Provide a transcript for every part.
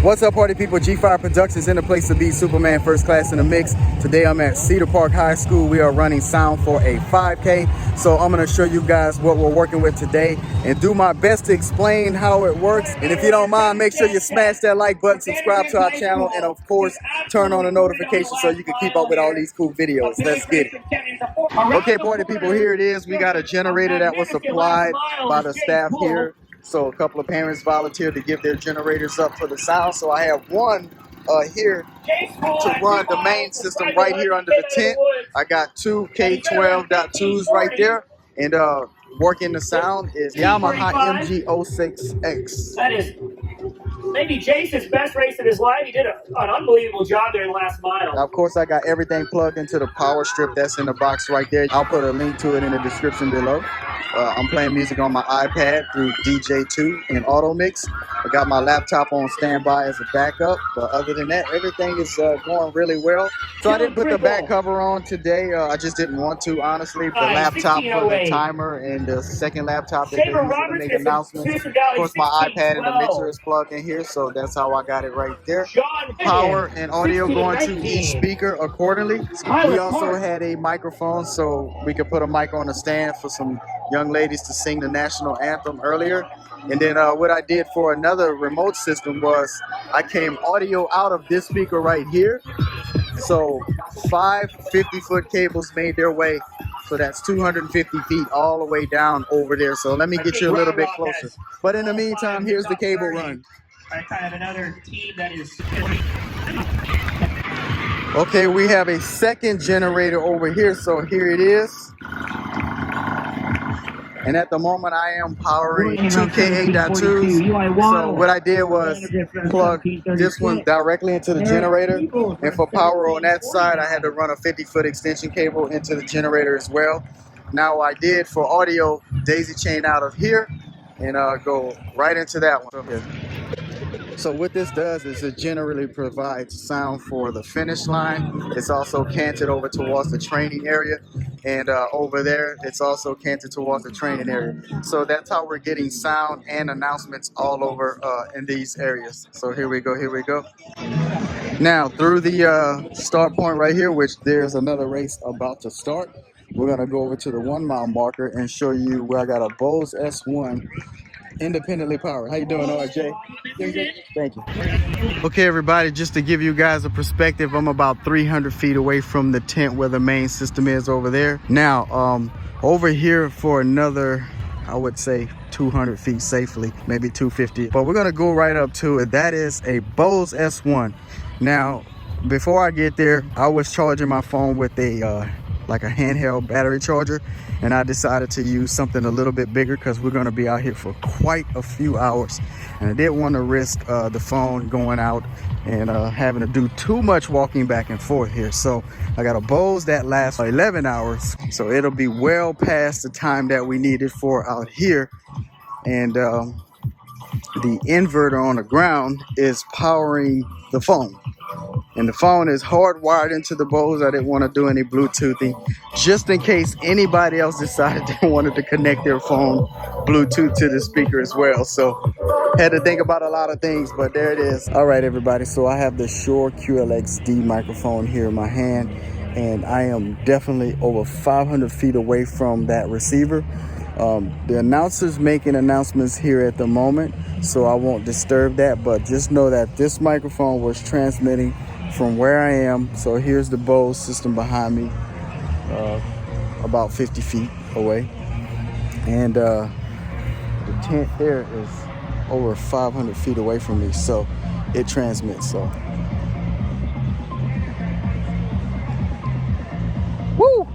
What's up, party people? G5 Productions in the place to be. Superman first class in the mix. Today I'm at Cedar Park High School. We are running sound for a 5K. So I'm going to show you guys what we're working with today and do my best to explain how it works. And if you don't mind, make sure you smash that like button, subscribe to our channel, and of course, turn on the notifications so you can keep up with all these cool videos. Let's get it. Okay, party people, here it is. We got a generator that was supplied by the staff here. So a couple of parents volunteered to give their generators up for the sound. So I have one here to run the main system right here under the tent. I got two K12.2s right there. And working the sound is Yamaha MG06X. That is maybe Jason's best race of his life. He did an unbelievable job there in the last mile. Now, of course, I got everything plugged into the power strip that's in the box right there. I'll put a link to it in the description below. I'm playing music on my iPad through DJ2 and Auto Mix. I got my laptop on standby as a backup, but other than that, everything is going really well. So I didn't put the back cover on today. I just didn't want to, honestly. The laptop for the timer and the second laptop that they use to make announcements. Of course, my iPad and the mixer is plugged in here, so that's how I got it right there. Power and audio going to each speaker accordingly. We also had a microphone, so we could put a mic on the stand for some young ladies to sing the national anthem earlier. And then what I did for another remote system was I came audio out of this speaker right here. So 5 50-foot cables made their way. So that's 250 feet all the way down over there. So let me get you a little bit closer. But in the meantime, here's the cable run. I kind of have another team that is. Okay, we have a second generator over here. So here it is. And at the moment, I am powering two K8.2s. So what I did was plug this one directly into the generator. And for power on that side, I had to run a 50-foot extension cable into the generator as well. Now I did for audio, daisy chain out of here and go right into that one. So what this does is it generally provides sound for the finish line. It's also canted over towards the training area. And over there, it's also canted towards the training area. So that's how we're getting sound and announcements all over in these areas. So here we go, here we go. Now, through the start point right here, which there's another race about to start, we're going to go over to the 1 mile marker and show you where I got a Bose S1 independently powered. How you doing, RJ? Thank you. Okay, everybody, just to give you guys a perspective, I'm about 300 feet away from the tent where the main system is over there. Now, over here for another, I would say 200 feet safely, maybe 250. But we're gonna go right up to it. That is a Bose S1. Now, before I get there, I was charging my phone with a like a handheld battery charger, and I decided to use something a little bit bigger because we're going to be out here for quite a few hours, and I didn't want to risk the phone going out and having to do too much walking back and forth here. So I got a Bose that lasts 11 hours, so it'll be well past the time that we need it for out here. And the inverter on the ground is powering the phone. And the phone is hardwired into the Bose. I didn't want to do any Bluetoothing, just in case anybody else decided they wanted to connect their phone Bluetooth to the speaker as well. So had to think about a lot of things, but there it is. All right, everybody. So I have the Shure QLX-D microphone here in my hand, and I am definitely over 500 feet away from that receiver. The announcer's making announcements here at the moment, so I won't disturb that, but just know that this microphone was transmitting from where I am. So here's the Bose system behind me, about 50 feet away. And the tent there is over 500 feet away from me, so it transmits. So, woo!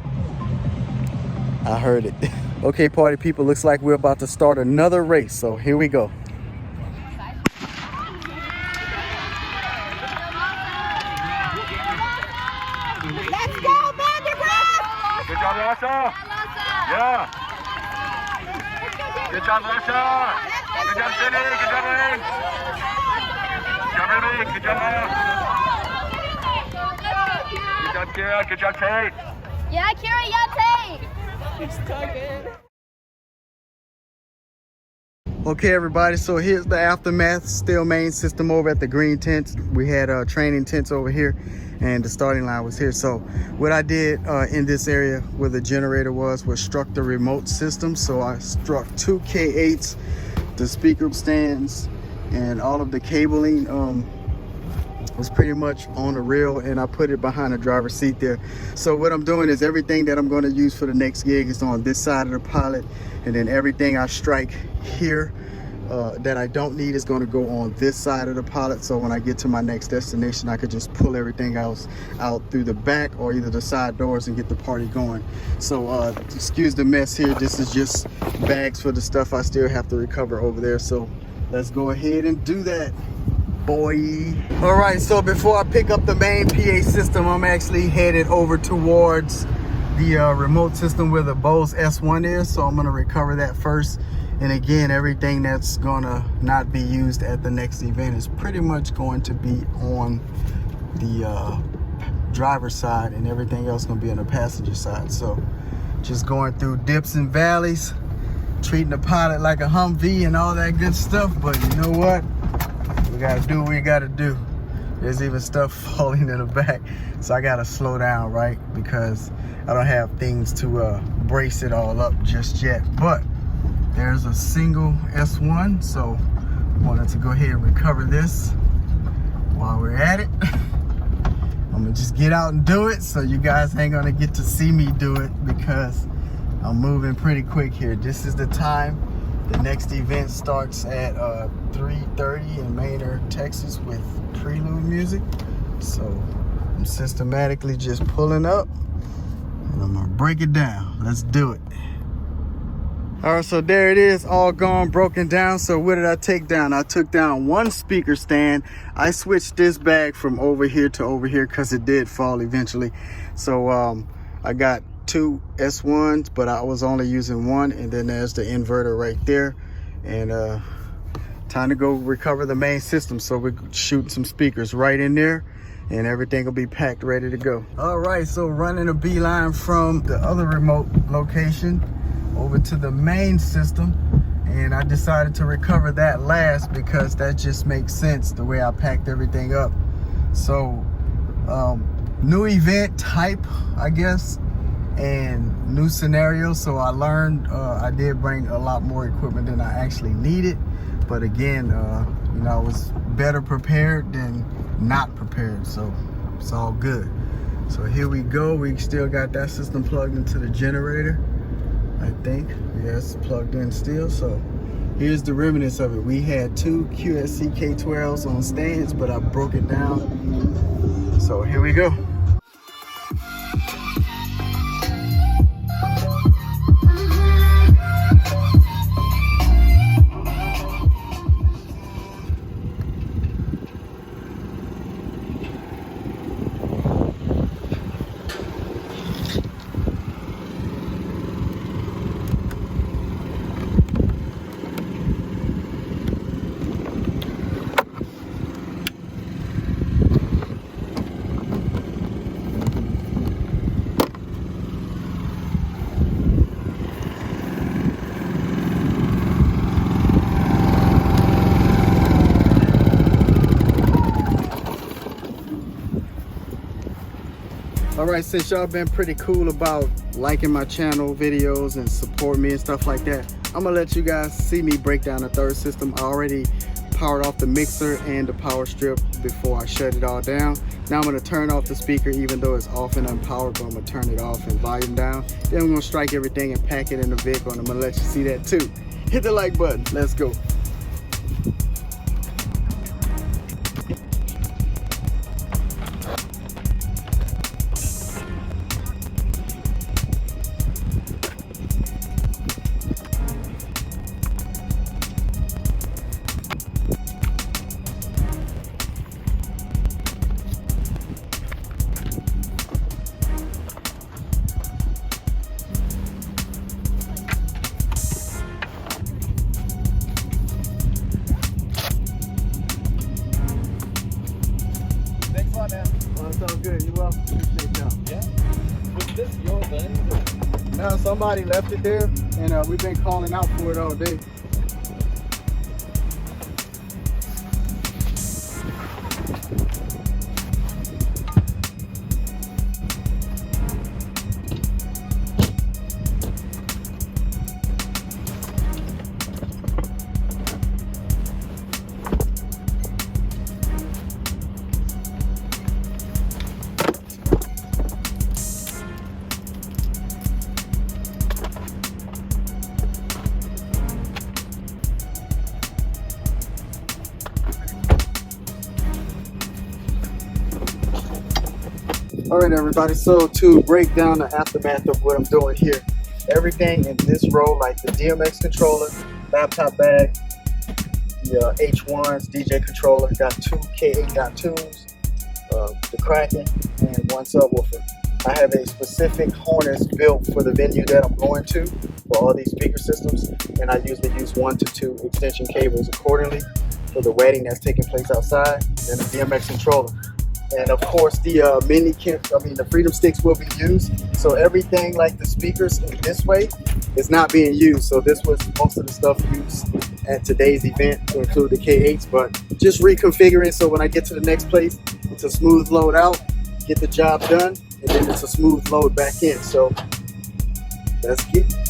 I heard it. Okay, party people, looks like we're about to start another race, so here we go. Let's go, Vandergraaf! Good job, Russia! Yeah! Good job, Russia! Good job, Cindy! Good job, Lane! Good job, Ruby! Good job, Maya! Good job, Kira! Good job, Kate! Yeah, Kira, yeah, Tate! He's tugging. Okay, everybody, so here's the aftermath. Still main system over at the green tents. We had training tents over here, and the starting line was here. So what I did in this area where the generator was struck the remote system. So I struck 2 K8s, the speaker stands, and all of the cabling was pretty much on the rail, and I put it behind the driver's seat there. So what I'm doing is everything that I'm going to use for the next gig is on this side of the pilot, and then everything I strike here that I don't need is going to go on this side of the pilot. So when I get to my next destination, I could just pull everything else out through the back or either the side doors and get the party going. So excuse the mess here. This is just bags for the stuff I still have to recover over there. So let's go ahead and do that, boy. All right, so before I pick up the main PA system, I'm actually headed over towards the remote system where the Bose S1 is. So I'm gonna recover that first. And again, everything that's gonna not be used at the next event is pretty much going to be on the driver's side, and everything else gonna be on the passenger side. So just going through dips and valleys, treating the pilot like a Humvee and all that good stuff. But you know what? We gotta do what we gotta do. There's even stuff falling in the back. So I gotta slow down, right? Because I don't have things to brace it all up just yet. But there's a single S1, so I wanted to go ahead and recover this while we're at it. I'm gonna just get out and do it, so you guys ain't gonna get to see me do it because I'm moving pretty quick here. This is the time. The next event starts at 3:30 in Maynard, Texas with prelude music. So I'm systematically just pulling up, and I'm gonna break it down. Let's do it. All right, so there it is, all gone, broken down. So what did I take down? I took down 1 speaker stand. I switched this bag from over here to over here because it did fall eventually. So I got 2 S1s, but I was only using 1. And then there's the inverter right there. And time to go recover the main system. So we're shooting some speakers right in there, and everything will be packed, ready to go. All right, so running a beeline from the other remote location over to the main system, and I decided to recover that last because that just makes sense the way I packed everything up. So new event type, I guess, and new scenario. So I learned I did bring a lot more equipment than I actually needed, but again, you know, I was better prepared than not prepared, so it's all good. So here we go. We still got that system plugged into the generator, I think. Yes, plugged in still. So here's the remnants of it. We had 2 QSC K12s on stands, but I broke it down. So here we go. All right, since y'all been pretty cool about liking my channel videos and supporting me and stuff like that, I'm gonna let you guys see me break down the third system. I already powered off the mixer and the power strip before I shut it all down. Now I'm gonna turn off the speaker even though it's off and unpowered, but I'm gonna turn it off and volume down. Then I'm gonna strike everything and pack it in the vehicle, and I'm gonna let you see that too. Hit the like button, let's go. It's all good. You welcome. Appreciate y'all. Yeah. Was this your thing? No, somebody left it there, and we've been calling out for it all day. Alright everybody, so to break down the aftermath of what I'm doing here, everything in this row, like the DMX controller, laptop bag, the H1s, DJ controller, got 2 K8.2s, the Kraken, and 1 subwoofer. I have a specific harness built for the venue that I'm going to for all these speaker systems, and I usually use 1 to 2 extension cables accordingly for the wetting that's taking place outside, and the DMX controller. And of course the the Freedom Sticks will be used. So everything like the speakers in this way is not being used. So this was most of the stuff used at today's event to include the K8s, but just reconfiguring so when I get to the next place, it's a smooth load out, get the job done, and then it's a smooth load back in. So that's it.